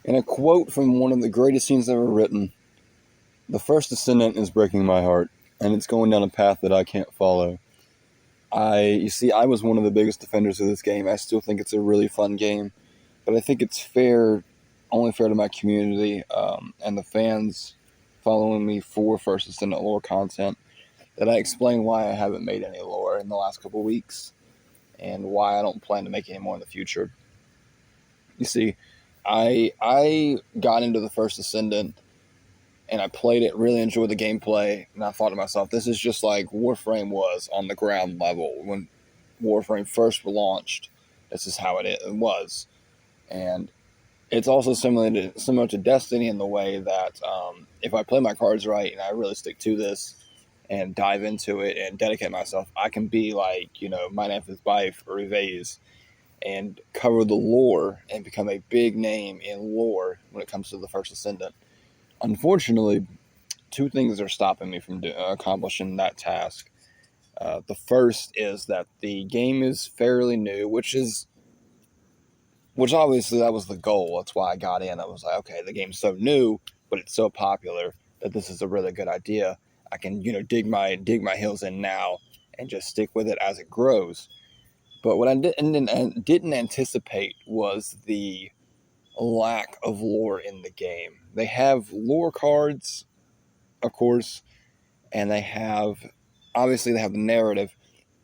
In a quote from one of the greatest scenes ever written, the first Descendant is breaking my heart, and it's going down a path that I can't follow. You see, I was one of the biggest defenders of this game. I still think it's a really fun game, but I think it's only fair to my community and the fans following me for First Descendant lore content, that I explain why I haven't made any lore in the last couple weeks, and why I don't plan to make any more in the future. You see, I got into the First Descendant, and I played it, really enjoyed the gameplay, and I thought to myself, this is just like Warframe was on the ground level. When Warframe first launched, this is how it was. And it's also similar to Destiny in the way that if I play my cards right and I really stick to this and dive into it and dedicate myself, I can be like, my name is Bife or Evase, and cover the lore and become a big name in lore when it comes to the First Ascendant. Unfortunately, two things are stopping me from accomplishing that task. The first is that the game is fairly new, which obviously that was the goal. That's why I got in. I was like, okay, the game's so new, but it's so popular that this is a really good idea. I can, dig my heels in now and just stick with it as it grows. But what I didn't anticipate was the lack of lore in the game. They have lore cards, of course, and obviously they have the narrative,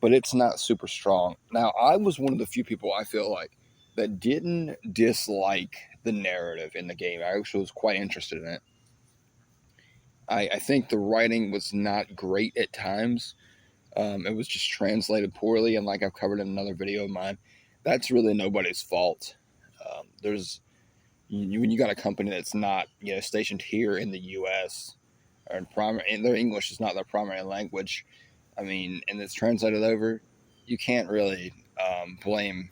but it's not super strong. Now, I was one of the few people, I feel like, that didn't dislike the narrative in the game. I actually was quite interested in it. I think the writing was not great at times. It was just translated poorly, and like I've covered in another video of mine, that's really nobody's fault. When you got a company that's not stationed here in the U.S. and their English is not their primary language, and it's translated over, you can't really blame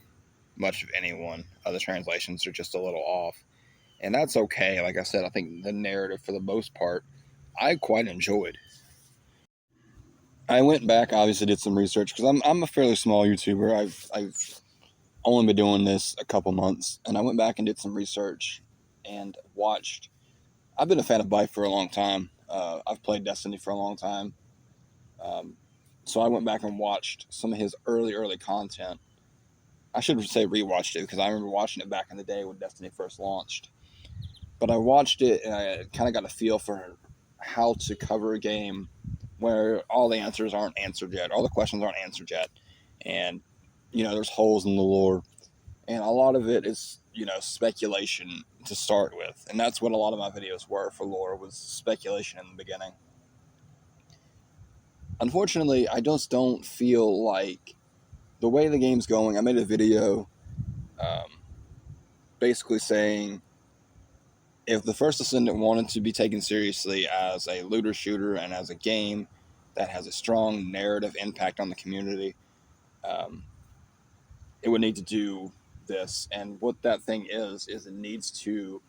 much of anyone. The translations are just a little off, and that's okay. Like I said, I think the narrative, for the most part, I quite enjoyed. I went back, obviously did some research, because I'm a fairly small YouTuber. I've only been doing this a couple months, and I went back and did some research and watched. I've been a fan of Bife for a long time. I've played Destiny for a long time. So I went back and watched some of his early content. I should say rewatched it, because I remember watching it back in the day when Destiny first launched. But I watched it, and I kind of got a feel for how to cover a game where all the answers aren't answered yet, all the questions aren't answered yet, and there's holes in the lore, and a lot of it is speculation to start with, and that's what a lot of my videos were for lore, was speculation in the beginning. Unfortunately, I just don't feel like the way the game's going. I made a video basically saying, if the First Descendant wanted to be taken seriously as a looter shooter and as a game that has a strong narrative impact on the community, it would need to do this. And what that thing is it needs to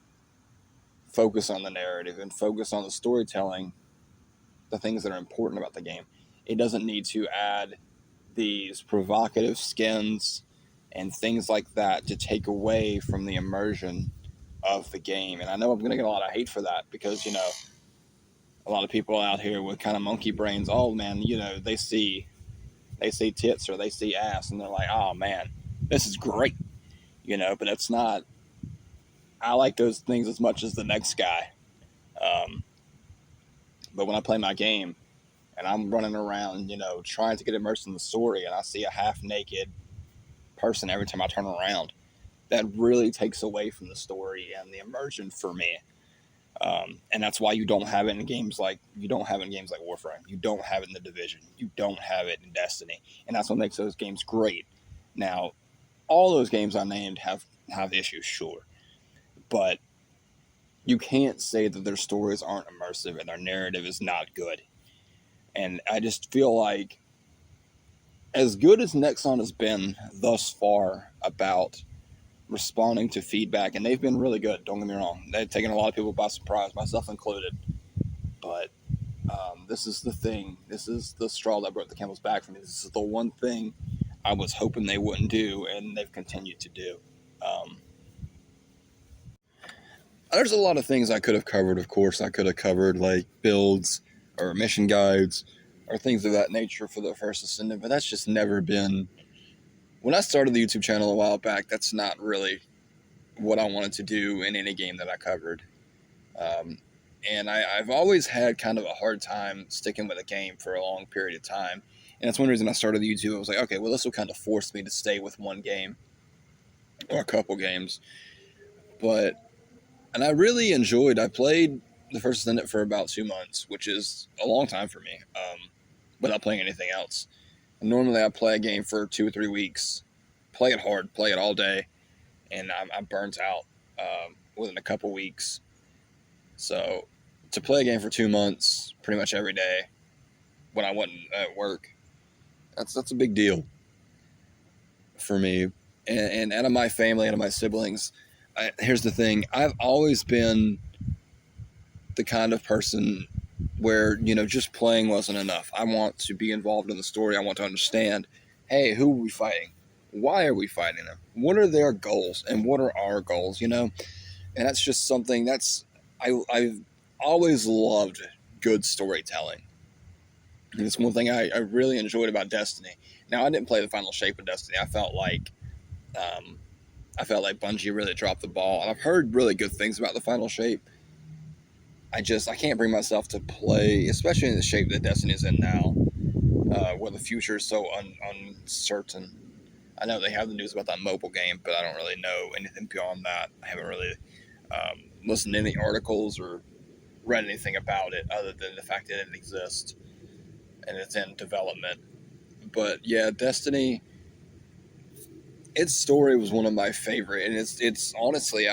focus on the narrative and focus on the storytelling, the things that are important about the game. It doesn't need to add these provocative skins and things like that to take away from the immersion of the game. And I know I'm going to get a lot of hate for that, because a lot of people out here with kind of monkey brains, oh man, they see tits or they see ass, and they're like, oh man, this is great, but it's not. I like those things as much as the next guy. But when I play my game and I'm running around, trying to get immersed in the story, and I see a half-naked person every time I turn around, that really takes away from the story and the immersion for me. And that's why you don't have it in games like Warframe. You don't have it in The Division. You don't have it in Destiny. And that's what makes those games great. Now, all those games I named have issues, sure. But you can't say that their stories aren't immersive and their narrative is not good. And I just feel like, as good as Nexon has been thus far about responding to feedback, and they've been really good, don't get me wrong. They've taken a lot of people by surprise, myself included. But this is the thing. This is the straw that broke the camel's back for me. This is the one thing I was hoping they wouldn't do, and they've continued to do. There's a lot of things I could have covered, of course. I could have covered, like, builds or mission guides or things of that nature for the First Descendant, but that's just never been... When I started the YouTube channel a while back, that's not really what I wanted to do in any game that I covered. And I've always had kind of a hard time sticking with a game for a long period of time. And that's one reason I started the YouTube. I was like, okay, well, this will kind of force me to stay with one game or a couple games. And I really enjoyed, I played the First Descendant for about 2 months, which is a long time for me, without playing anything else. And normally I play a game for 2 or 3 weeks, play it hard, play it all day, and I'm burnt out within a couple weeks. So to play a game for 2 months, pretty much every day, when I wasn't at work, that's a big deal for me. And out of my family, out of my siblings, here's the thing. I've always been the kind of person where, just playing wasn't enough. I want to be involved in the story. I want to understand, hey, who are we fighting? Why are we fighting them? What are their goals? And what are our goals, And that's just something I've always loved good storytelling. And it's one thing I really enjoyed about Destiny. Now, I didn't play the final shape of Destiny. I felt like Bungie really dropped the ball. And I've heard really good things about the final shape. I can't bring myself to play, especially in the shape that Destiny is in now, where the future is so uncertain. I know they have the news about that mobile game, but I don't really know anything beyond that. I haven't really listened to any articles or read anything about it other than the fact that it exists and it's in development. But yeah, Destiny, its story was one of my favorite, and it's honestly,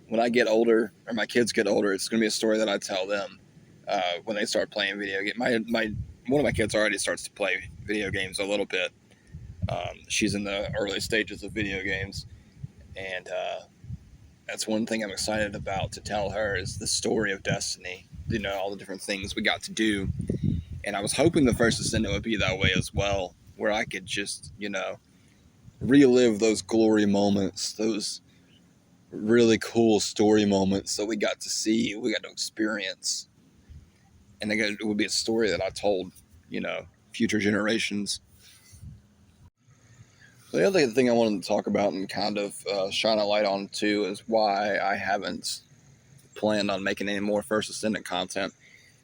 when I get older, or my kids get older, it's going to be a story that I tell them when they start playing video games. One of my kids already starts to play video games a little bit. She's in the early stages of video games, and that's one thing I'm excited about to tell her is the story of Destiny. All the different things we got to do, and I was hoping the First Descendant would be that way as well, where I could just, relive those glory moments, those really cool story moments that we got to see, we got to experience. And it would be a story that I told, future generations. So the other thing I wanted to talk about and kind of shine a light on too is why I haven't planned on making any more First Descendant content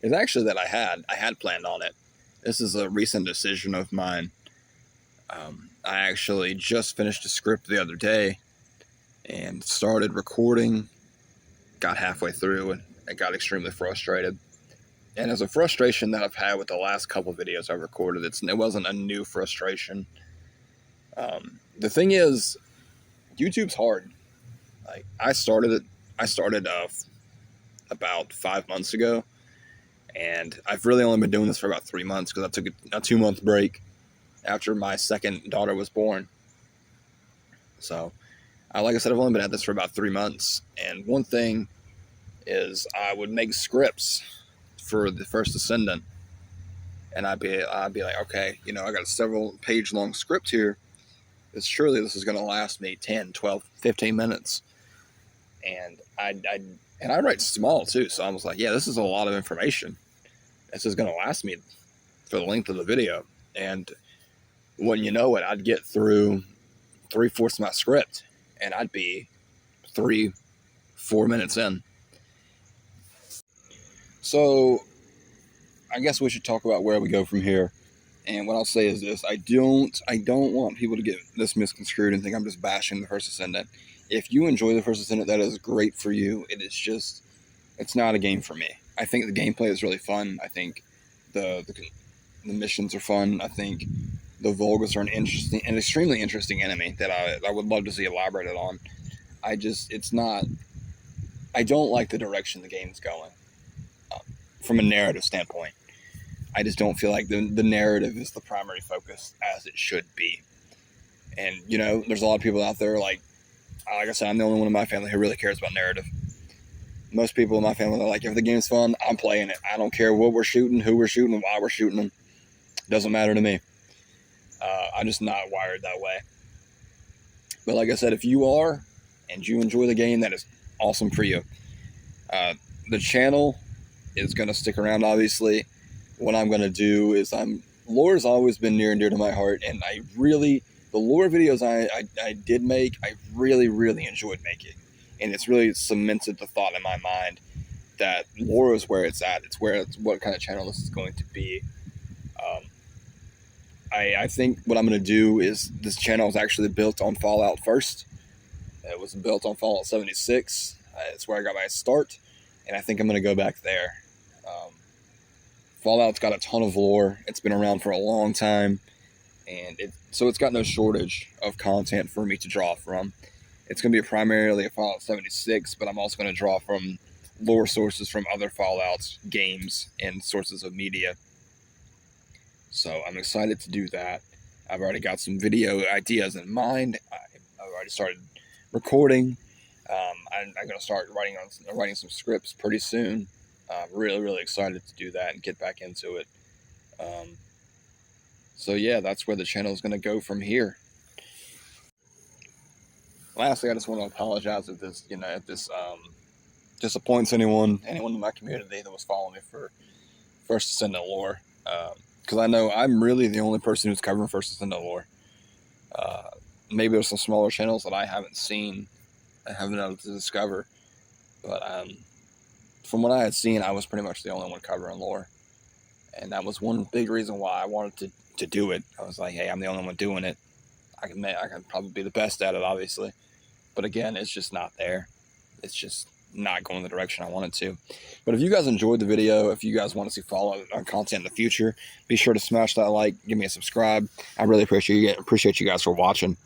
is actually that I had planned on it. This is a recent decision of mine. I actually just finished a script the other day and started recording, got halfway through, and I got extremely frustrated. And it's a frustration that I've had with the last couple videos I've recorded. It wasn't a new frustration. The thing is, YouTube's hard. Like, I started about 5 months ago, and I've really only been doing this for about 3 months because I took a 2-month break after my second daughter was born. So, like I said, I've only been at this for about 3 months. And one thing is I would make scripts for the First Descendant, and I'd be like, okay, I got a several page long script here. Surely this is going to last me 10, 12, 15 minutes. And I write small too, so I was like, yeah, this is a lot of information. This is going to last me for the length of the video. And when you know it, I'd get through 3/4 of my script, and I'd be 3-4 minutes in. So I guess we should talk about where we go from here. And what I'll say is this: I don't want people to get this misconstrued and think I'm just bashing the First Descendant. If you enjoy the First Descendant, that is great for you. It's not a game for me. I think the gameplay is really fun. I think the missions are fun. I think the Vulgus are an extremely interesting enemy that I would love to see elaborated on. I don't like the direction the game's going from a narrative standpoint. I just don't feel like the narrative is the primary focus as it should be. And, there's a lot of people out there, like I said, I'm the only one in my family who really cares about narrative. Most people in my family are like, if the game's fun, I'm playing it. I don't care what we're shooting, who we're shooting, and why we're shooting them. Doesn't matter to me. I'm just not wired that way. But like I said, if you are, and you enjoy the game, that is awesome for you. The channel is going to stick around, obviously. What I'm going to do is lore's always been near and dear to my heart, and the lore videos I did make, I really, really enjoyed making. And it's really cemented the thought in my mind that lore is where it's at. It's what kind of channel this is going to be. I think what I'm going to do is, this channel is actually built on Fallout first. It was built on Fallout 76. It's where I got my start, and I think I'm going to go back there. Fallout's got a ton of lore. It's been around for a long time, and so it's got no shortage of content for me to draw from. It's going to be primarily a Fallout 76, but I'm also going to draw from lore sources from other Fallout games and sources of media. So I'm excited to do that. I've already got some video ideas in mind. I've already started recording. I'm going to start writing some scripts pretty soon. Really, really excited to do that and get back into it. So yeah, that's where the channel is going to go from here. Lastly, I just want to apologize if this disappoints anyone in my community that was following me for First Descendant lore. Because I know I'm really the only person who's covering First Descendant lore. Maybe there's some smaller channels that I haven't seen, I haven't been able to discover. But from what I had seen, I was pretty much the only one covering lore. And that was one big reason why I wanted to do it. I was like, hey, I'm the only one doing it. I can probably be the best at it, obviously. But again, it's just not there. It's just not going the direction I want it to. But if you guys enjoyed the video, if you guys want to see follow on content in the future, be sure to smash that like, give me a subscribe. I really appreciate you guys for watching.